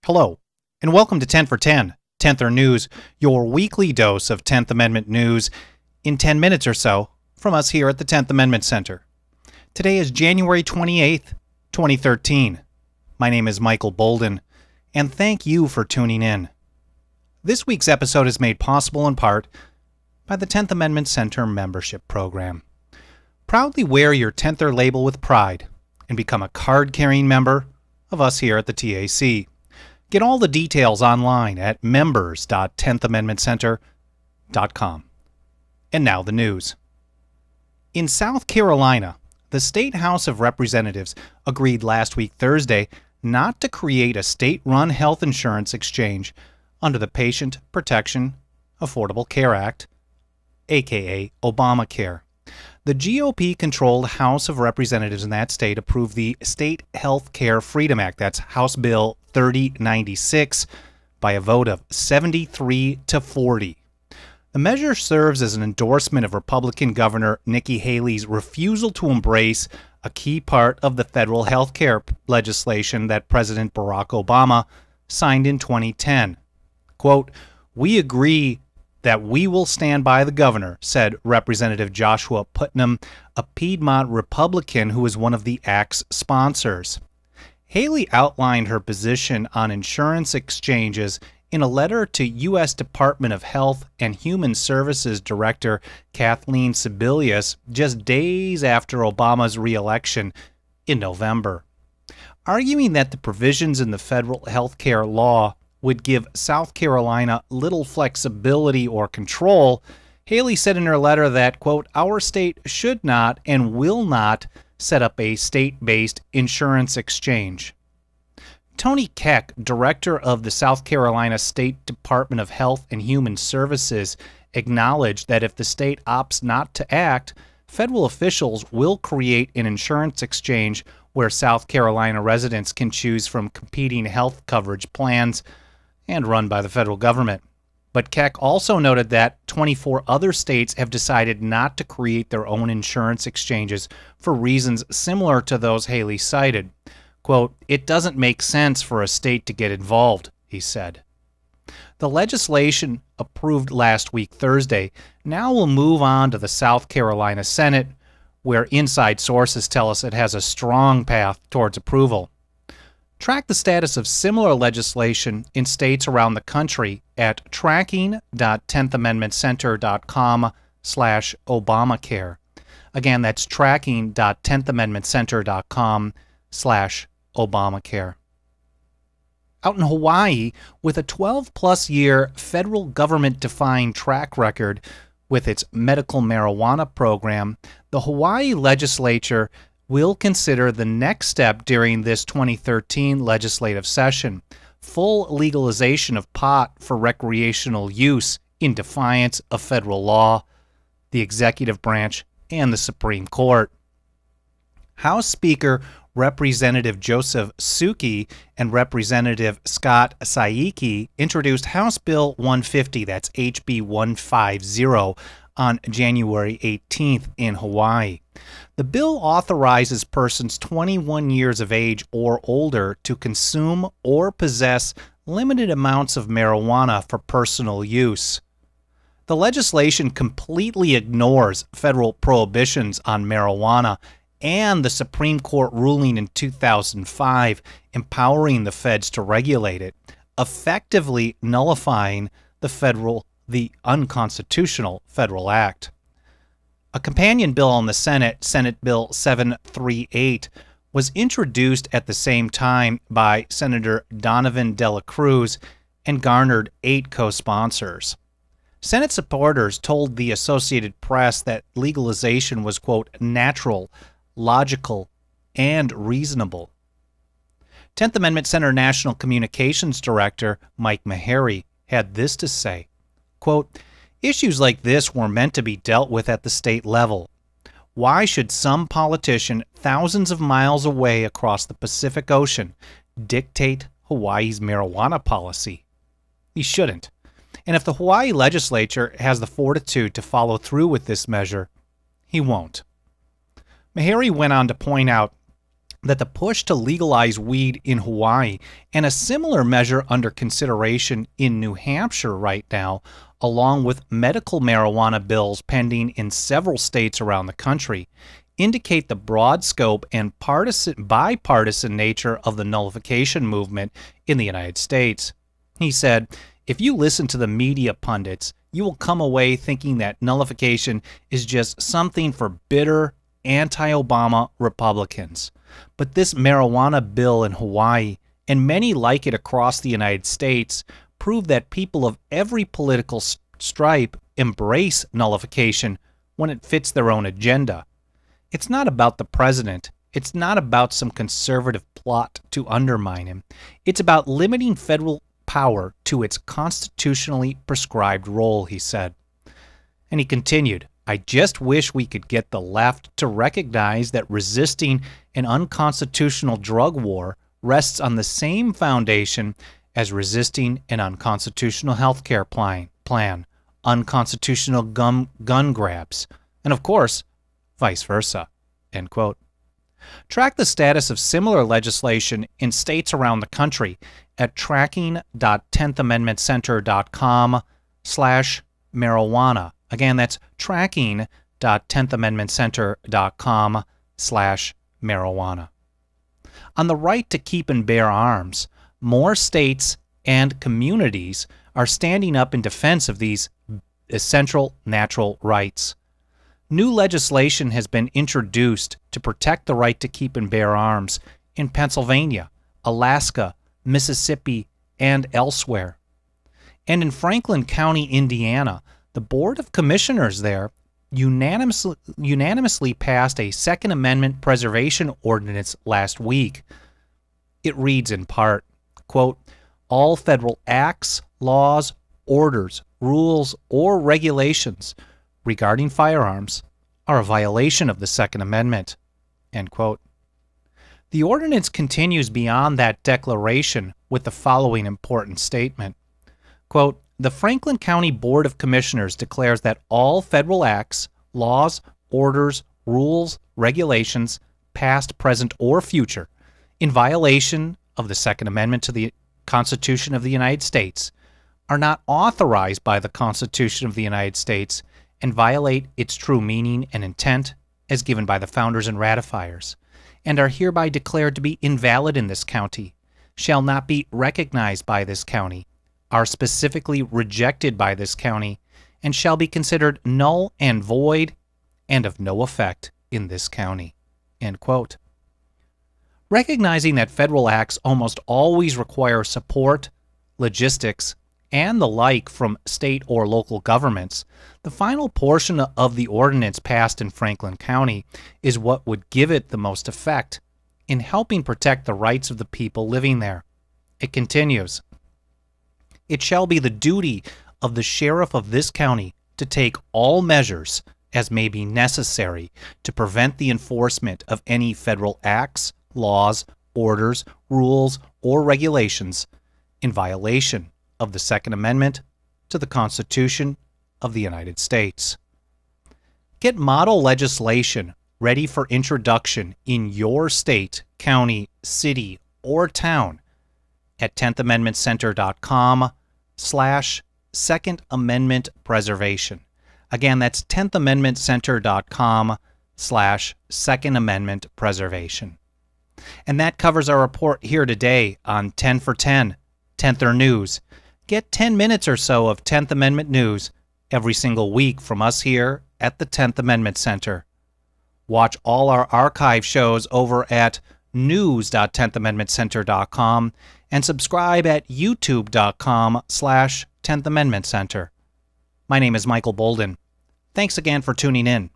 Hello, and welcome to 10 for 10, 10th News, your weekly dose of 10th Amendment news in 10 minutes or so from us here at the 10th Amendment Center. Today is January 28th, 2013. My name is Michael Bolden, and thank you for tuning in. This week's episode is made possible in part by the 10th Amendment Center membership program. Proudly wear your 10ther label with pride and become a card-carrying member of us here at the TAC. Get all the details online at members.10thamendmentcenter.com. And now the news. In South Carolina, the State House of Representatives agreed last week Thursday not to create a state-run health insurance exchange under the Patient Protection Affordable Care Act, aka Obamacare. The GOP-controlled House of Representatives in that state approved the State Health Care Freedom Act, that's House Bill 3096, by a vote of 73 to 40. The measure serves as an endorsement of Republican Governor Nikki Haley's refusal to embrace a key part of the federal health care legislation that President Barack Obama signed in 2010. Quote, "We agree that we will stand by the governor," said Representative Joshua Putnam, a Piedmont Republican who was one of the act's sponsors. Haley outlined her position on insurance exchanges in a letter to U.S. Department of Health and Human Services Director Kathleen Sebelius just days after Obama's re-election in November. Arguing that the provisions in the federal health care law would give South Carolina little flexibility or control, Haley said in her letter that, quote, "Our state should not and will not set up a state-based insurance exchange." Tony Keck, director of the South Carolina State Department of Health and Human Services, acknowledged that if the state opts not to act, federal officials will create an insurance exchange where South Carolina residents can choose from competing health coverage plans and run by the federal government. But Keck also noted that 24 other states have decided not to create their own insurance exchanges for reasons similar to those Haley cited. Quote, "It doesn't make sense for a state to get involved," he said. The legislation approved last week Thursday now will move on to the South Carolina Senate, where inside sources tell us it has a strong path towards approval. Track the status of similar legislation in states around the country at tracking.10thamendmentcenter.com/Obamacare. Again, that's tracking.10thamendmentcenter.com/Obamacare. Out in Hawaii, with a 12-plus year federal government-defined track record with its medical marijuana program, the Hawaii legislature will consider the next step during this 2013 legislative session, full legalization of pot for recreational use in defiance of federal law, the executive branch, and the Supreme Court. House Speaker Representative Joseph Suki and Representative Scott Saiki introduced House Bill 150, that's HB 150, on January 18th in Hawaii. The bill authorizes persons 21 years of age or older to consume or possess limited amounts of marijuana for personal use. The legislation completely ignores federal prohibitions on marijuana and the Supreme Court ruling in 2005 empowering the feds to regulate it, effectively nullifying the unconstitutional federal act. A companion bill on the Senate, Senate Bill 738, was introduced at the same time by Senator Donovan Dela Cruz and garnered 8 co-sponsors. Senate supporters told the Associated Press that legalization was, quote, "natural, logical, and reasonable." 10th Amendment Center National Communications Director Mike Meharry had this to say, quote, "Issues like this were meant to be dealt with at the state level. Why should some politician thousands of miles away across the Pacific Ocean dictate Hawaii's marijuana policy? He shouldn't. And if the Hawaii legislature has the fortitude to follow through with this measure, he won't." Meharry went on to point out that the push to legalize weed in Hawaii and a similar measure under consideration in New Hampshire right now, along with medical marijuana bills pending in several states around the country, indicate the broad scope and bipartisan nature of the nullification movement in the United States. He said, "If you listen to the media pundits, you will come away thinking that nullification is just something for bitter, anti-Obama Republicans. But this marijuana bill in Hawaii, and many like it across the United States, prove that people of every political stripe embrace nullification when it fits their own agenda. It's not about the president. It's not about some conservative plot to undermine him. It's about limiting federal power to its constitutionally prescribed role," he said. And he continued, "I just wish we could get the left to recognize that resisting an unconstitutional drug war rests on the same foundation as resisting an unconstitutional health care plan, unconstitutional gun grabs, and of course, vice versa." End quote. Track the status of similar legislation in states around the country at tracking.10thamendmentcenter.com/marijuana. Again, that's tracking.10thamendmentcenter.com/marijuana. On the right to keep and bear arms, more states and communities are standing up in defense of these essential natural rights. New legislation has been introduced to protect the right to keep and bear arms in Pennsylvania, Alaska, Mississippi, and elsewhere. And in Franklin County, Indiana, the Board of Commissioners there unanimously passed a Second Amendment preservation ordinance last week. It reads in part, quote, "All federal acts, laws, orders, rules, or regulations regarding firearms are a violation of the Second Amendment." End quote. The ordinance continues beyond that declaration with the following important statement. Quote, "The Franklin County Board of Commissioners declares that all federal acts, laws, orders, rules, regulations, past, present, or future, in violation of the Second Amendment to the Constitution of the United States, are not authorized by the Constitution of the United States and violate its true meaning and intent as given by the founders and ratifiers, and are hereby declared to be invalid in this county, shall not be recognized by this county, are specifically rejected by this county, and shall be considered null and void and of no effect in this county." End quote. Recognizing that federal acts almost always require support, logistics, and the like from state or local governments, the final portion of the ordinance passed in Franklin County is what would give it the most effect in helping protect the rights of the people living there. It continues, "It shall be the duty of the sheriff of this county to take all measures as may be necessary to prevent the enforcement of any federal acts, laws, orders, rules, or regulations in violation of the Second Amendment to the Constitution of the United States." Get model legislation ready for introduction in your state, county, city, or town at 10thamendmentcenter.com/Second Amendment Preservation. Again, that's 10thamendmentcenter.com/Second Amendment Preservation. And that covers our report here today on 10 for 10, 10th News. Get 10 minutes or so of 10th Amendment news every single week from us here at the 10th Amendment Center. Watch all our archive shows over at news.10thamendmentcenter.com and subscribe at youtube.com/10th Amendment Center. My name is Michael Bolden. Thanks again for tuning in.